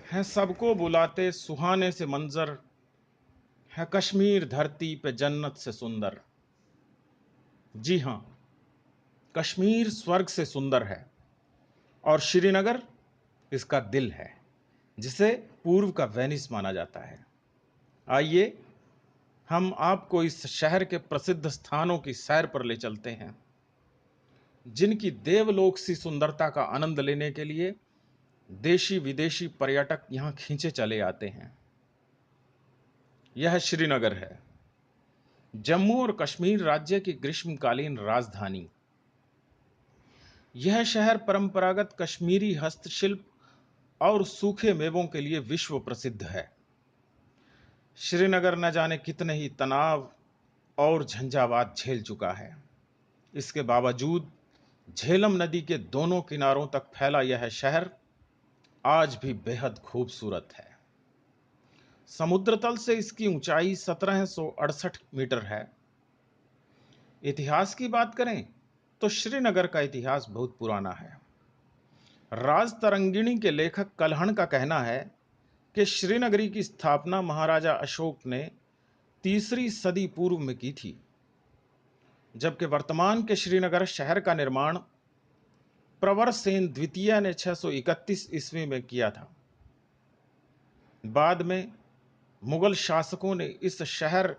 हैं सबको बुलाते सुहाने से मंजर, है कश्मीर धरती पे जन्नत से सुंदर। जी हां, कश्मीर स्वर्ग से सुंदर है और श्रीनगर इसका दिल है, जिसे पूर्व का वेनिस माना जाता है। आइए हम आपको इस शहर के प्रसिद्ध स्थानों की सैर पर ले चलते हैं, जिनकी देवलोक सी सुंदरता का आनंद लेने के लिए देशी विदेशी पर्यटक यहां खींचे चले आते हैं। यह श्रीनगर है, जम्मू और कश्मीर राज्य की ग्रीष्मकालीन राजधानी। यह शहर परंपरागत कश्मीरी हस्तशिल्प और सूखे मेवों के लिए विश्व प्रसिद्ध है। श्रीनगर न जाने कितने ही तनाव और झंझावात झेल चुका है। इसके बावजूद झेलम नदी के दोनों किनारों तक फैला यह शहर आज भी बेहद खूबसूरत है। समुद्र तल से इसकी ऊंचाई 1768 मीटर है। इतिहास की बात करें तो श्रीनगर का इतिहास बहुत पुराना है। राजतरंगिणी के लेखक कल्हण का कहना है कि श्रीनगरी की स्थापना महाराजा अशोक ने 3री सदी पूर्व में की थी, जबकि वर्तमान के श्रीनगर शहर का निर्माण प्रवर सेन द्वितीय ने 631 ईस्वी में किया था। बाद में मुगल शासकों ने इस शहर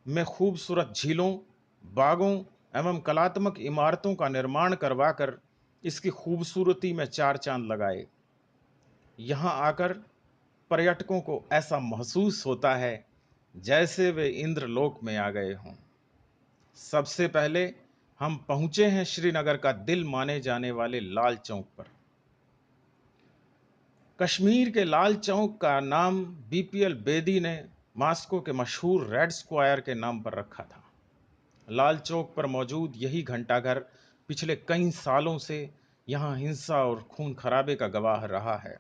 में खूबसूरत झीलों, बागों एवं कलात्मक इमारतों का निर्माण करवाकर इसकी खूबसूरती में चार चांद लगाए। यहाँ आकर पर्यटकों को ऐसा महसूस होता है जैसे वे इंद्रलोक में आ गए हों। सबसे पहले हम पहुंचे हैं श्रीनगर का दिल माने जाने वाले लाल चौक पर। कश्मीर के लाल चौक का नाम बीपीएल बेदी ने मास्को के मशहूर रेड स्क्वायर के नाम पर रखा था। लाल चौक पर मौजूद यही घंटाघर पिछले कई सालों से यहाँ हिंसा और खून खराबे का गवाह रहा है।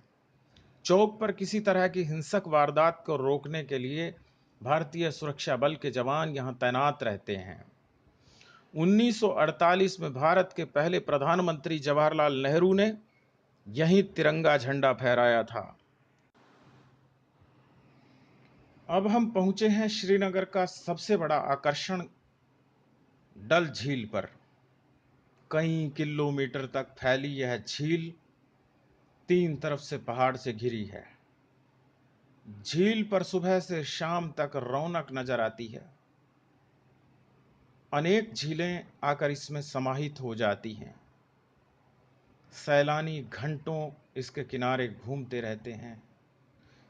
चौक पर किसी तरह की हिंसक वारदात को रोकने के लिए भारतीय सुरक्षा बल के जवान यहाँ तैनात रहते हैं। 1948 में भारत के पहले प्रधानमंत्री जवाहरलाल नेहरू ने यहीं तिरंगा झंडा फहराया था। अब हम पहुंचे हैं श्रीनगर का सबसे बड़ा आकर्षण डल झील पर। कई किलोमीटर तक फैली यह झील 3 तरफ से पहाड़ से घिरी है। झील पर सुबह से शाम तक रौनक नजर आती है। अनेक झीलें आकर इसमें समाहित हो जाती हैं। सैलानी घंटों इसके किनारे घूमते रहते हैं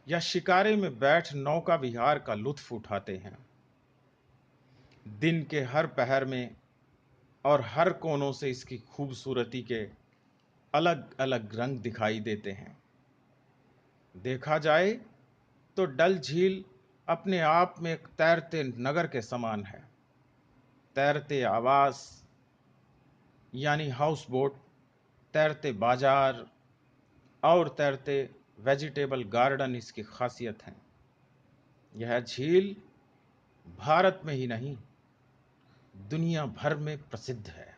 या शिकारे में बैठ नौका विहार का लुत्फ उठाते हैं। दिन के हर पहर में और हर कोनों से इसकी खूबसूरती के अलग अलग रंग दिखाई देते हैं। देखा जाए तो डल झील अपने आप में एक तैरते नगर के समान है। तैरते आवास यानी हाउस बोट, तैरते बाजार और तैरते वेजिटेबल गार्डन इसकी खासियत हैं। यह झील भारत में ही नहीं, दुनिया भर में प्रसिद्ध है।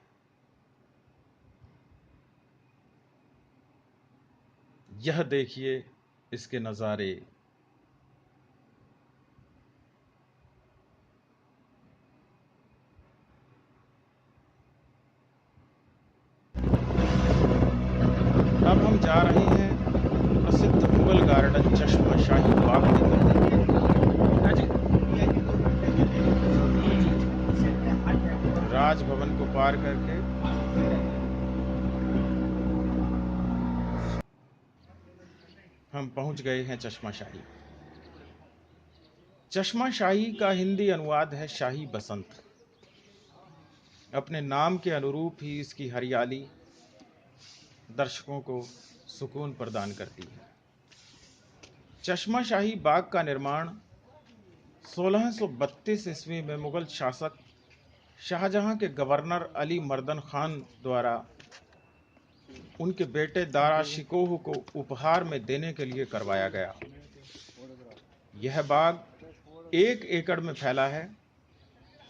यह देखिए इसके नज़ारे। अब हम जा रहे हैं प्रसिद्ध मुगल गार्डन चश्मा शाही बाग की तरफ। राजभवन को पार करके हम पहुंच गए हैं चश्मा शाही। चश्मा शाही का हिंदी अनुवाद है शाही बसंत। अपने नाम के अनुरूप ही इसकी हरियाली दर्शकों को सुकून प्रदान करती है। चश्मा शाही बाग का निर्माण 1632 ईस्वी में मुगल शासक शाहजहां के गवर्नर अली मर्दन खान द्वारा उनके बेटे दारा शिकोह को उपहार में देने के लिए करवाया गया। यह बाग 1 एकड़ में फैला है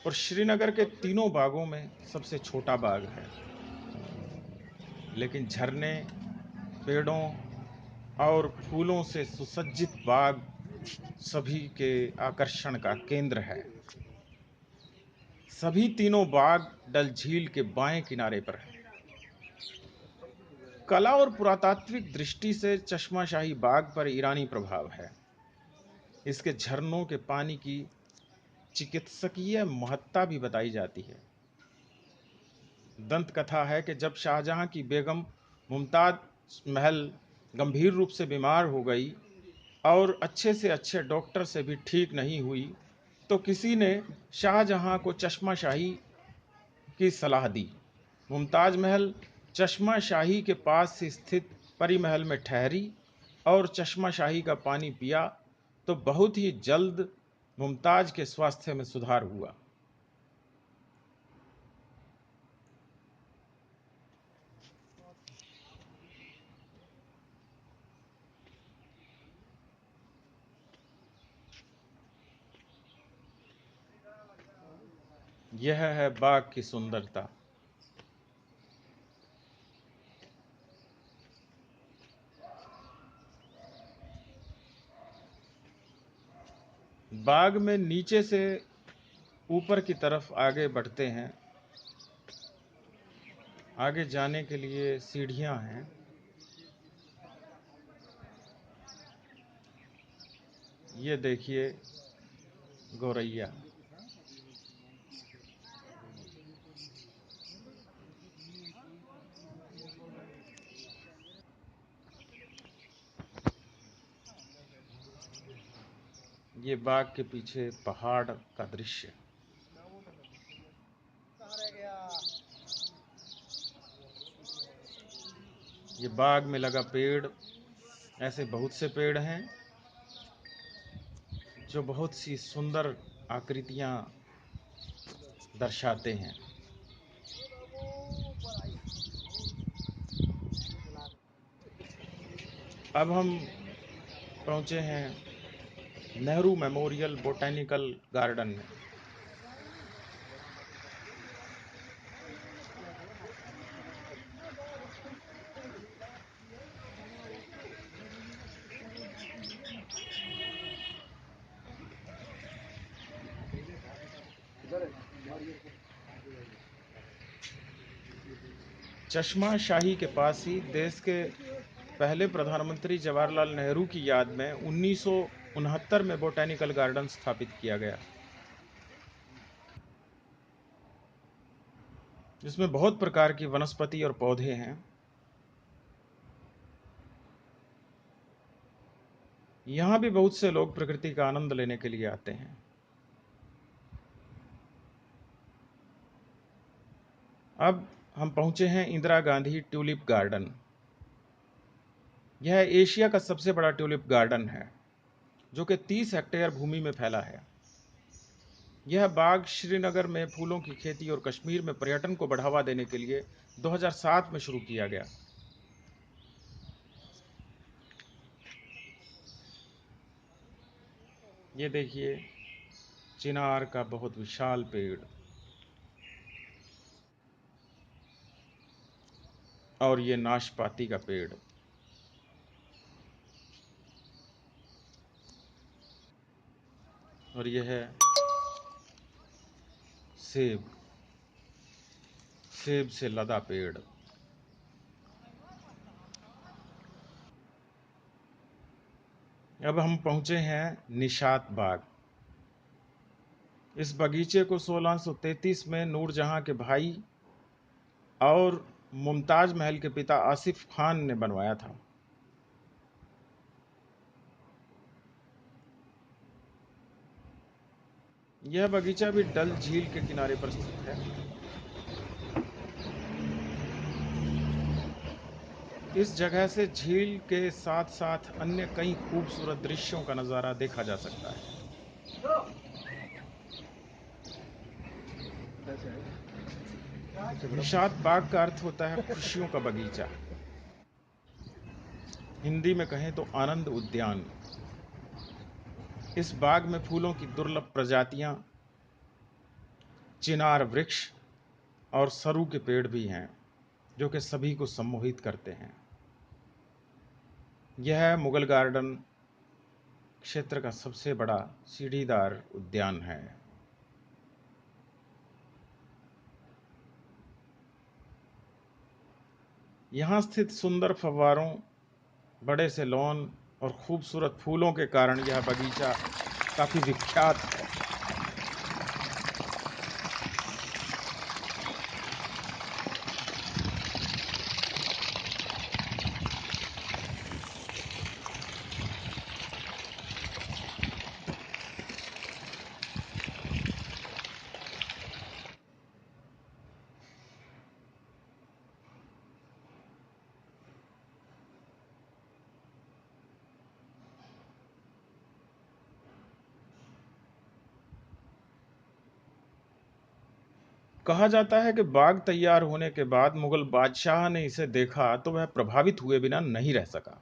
और श्रीनगर के तीनों बागों में सबसे छोटा बाग है, लेकिन झरने, पेड़ों और फूलों से सुसज्जित बाग सभी के आकर्षण का केंद्र है। सभी तीनों बाग डल झील के बाएं किनारे पर हैं। कला और पुरातात्विक दृष्टि से चश्माशाही बाग पर ईरानी प्रभाव है। इसके झरनों के पानी की चिकित्सकीय महत्ता भी बताई जाती है। दंत कथा है कि जब शाहजहां की बेगम मुमताज महल गंभीर रूप से बीमार हो गई और अच्छे से अच्छे डॉक्टर से भी ठीक नहीं हुई, तो किसी ने शाहजहां को चश्माशाही की सलाह दी। मुमताज महल चश्माशाही के पास स्थित परी महल में ठहरी और चश्माशाही का पानी पिया, तो बहुत ही जल्द मुमताज के स्वास्थ्य में सुधार हुआ। यह है बाग की सुंदरता। बाग में नीचे से ऊपर की तरफ आगे बढ़ते हैं। आगे जाने के लिए सीढ़ियां हैं। ये देखिए गौरैया। ये बाग के पीछे पहाड़ का दृश्य। ये बाग में लगा पेड़, ऐसे बहुत से पेड़ हैं जो बहुत सी सुंदर आकृतियां दर्शाते हैं। अब हम पहुंचे हैं नेहरू मेमोरियल बोटैनिकल गार्डन में। चश्मा शाही के पास ही देश के पहले प्रधानमंत्री जवाहरलाल नेहरू की याद में 1969 में बोटैनिकल गार्डन स्थापित किया गया। इसमें बहुत प्रकार की वनस्पति और पौधे हैं। यहाँ भी बहुत से लोग प्रकृति का आनंद लेने के लिए आते हैं। अब हम पहुंचे हैं इंदिरा गांधी ट्यूलिप गार्डन। यह एशिया का सबसे बड़ा ट्यूलिप गार्डन है, जो कि 30 हेक्टेयर भूमि में फैला है। यह बाग श्रीनगर में फूलों की खेती और कश्मीर में पर्यटन को बढ़ावा देने के लिए 2007 में शुरू किया गया। ये देखिए चिनार का बहुत विशाल पेड़ और ये नाशपाती का पेड़। और यह है सेब, सेब से लदा पेड़। अब हम पहुंचे हैं निशात बाग। इस बगीचे को 1633 में नूरजहां के भाई और मुमताज महल के पिता आसिफ खान ने बनवाया था। यह बगीचा भी डल झील के किनारे पर स्थित है। इस जगह से झील के साथ साथ अन्य कई खूबसूरत दृश्यों का नज़ारा देखा जा सकता है। निशात बाग का अर्थ होता है खुशियों का बगीचा। हिंदी में कहें तो आनंद उद्यान। इस बाग में फूलों की दुर्लभ प्रजातियां चिनार वृक्ष और सरू के पेड़ भी हैं जो कि सभी को सम्मोहित करते हैं। यह मुगल गार्डन क्षेत्र का सबसे बड़ा सीढ़ीदार उद्यान है। यहाँ स्थित सुंदर फव्वारों, बड़े से लॉन और खूबसूरत फूलों के कारण यह बगीचा काफी विख्यात है। कहा जाता है कि बाग तैयार होने के बाद मुगल बादशाह ने इसे देखा तो वह प्रभावित हुए बिना नहीं रह सका।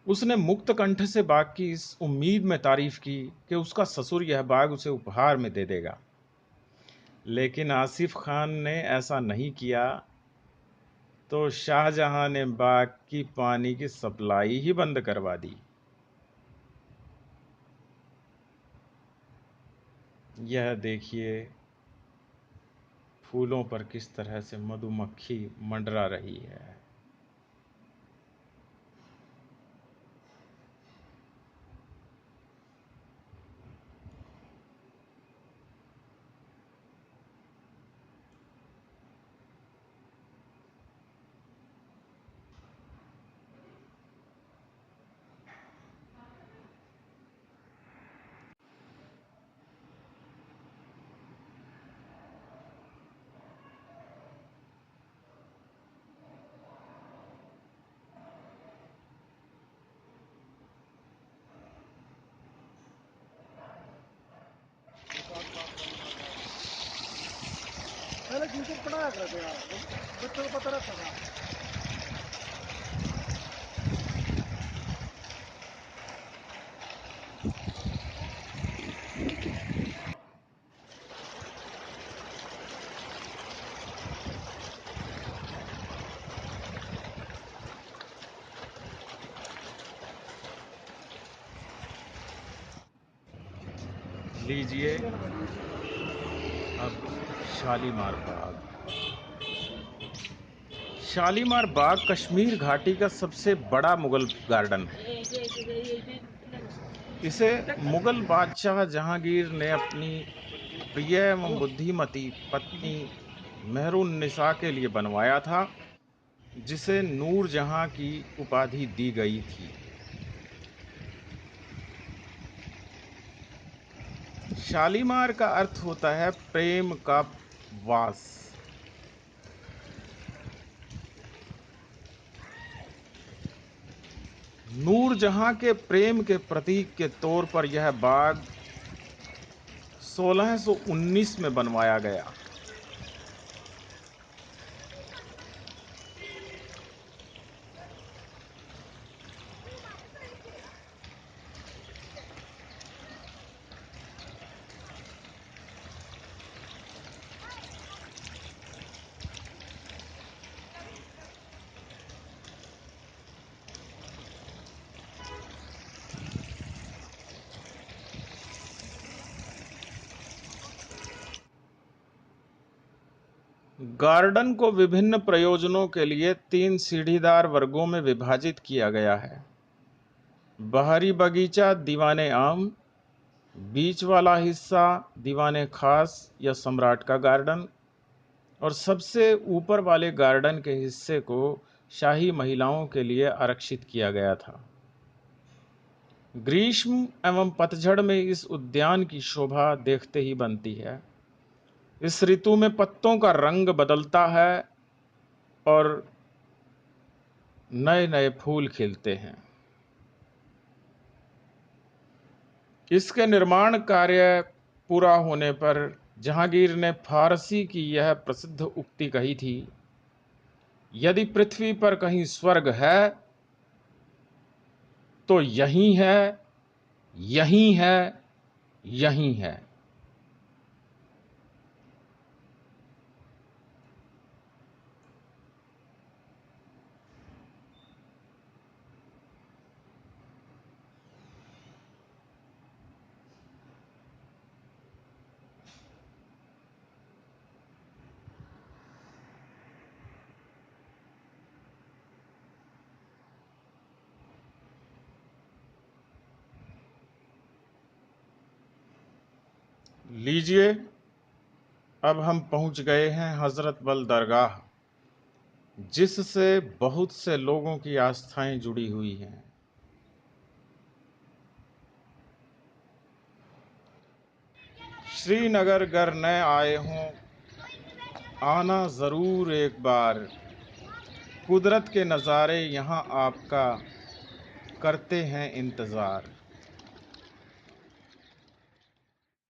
उसने मुक्त कंठ से बाग की इस उम्मीद में तारीफ की कि उसका ससुर यह बाग उसे उपहार में दे देगा, लेकिन आसिफ खान ने ऐसा नहीं किया तो शाहजहां ने बाग की पानी की सप्लाई ही बंद करवा दी। यह देखिए फूलों पर किस तरह से मधुमक्खी मंडरा रही है। पहले जिनको पढ़ाया करते यार बच्चों को पता रहता था। लीजिए अब शालीमार बाग। शालीमार बाग कश्मीर घाटी का सबसे बड़ा मुगल गार्डन है। इसे मुगल बादशाह जहांगीर ने अपनी प्रिय एवं बुद्धिमती पत्नी मेहरुन्निसा के लिए बनवाया था, जिसे नूर जहां की उपाधि दी गई थी। शालीमार का अर्थ होता है प्रेम का वास। नूर जहां के प्रेम के प्रतीक के तौर पर यह बाग 1619 में बनवाया गया। गार्डन को विभिन्न प्रयोजनों के लिए 3 सीढ़ीदार वर्गों में विभाजित किया गया है। बाहरी बगीचा दीवाने आम, बीच वाला हिस्सा दीवाने खास या सम्राट का गार्डन और सबसे ऊपर वाले गार्डन के हिस्से को शाही महिलाओं के लिए आरक्षित किया गया था। ग्रीष्म एवं पतझड़ में इस उद्यान की शोभा देखते ही बनती है। इस ऋतु में पत्तों का रंग बदलता है और नए नए फूल खिलते हैं। इसके निर्माण कार्य पूरा होने पर जहांगीर ने फारसी की यह प्रसिद्ध उक्ति कही थी, यदि पृथ्वी पर कहीं स्वर्ग है तो यही है, यही है, यही है। लीजिए, अब हम पहुंच गए हैं हजरत बल दरगाह, जिससे बहुत से लोगों की आस्थाएं जुड़ी हुई हैं। श्रीनगर गर न आए हों, आना ज़रूर एक बार। कुदरत के नज़ारे यहाँ आपका करते हैं इंतज़ार।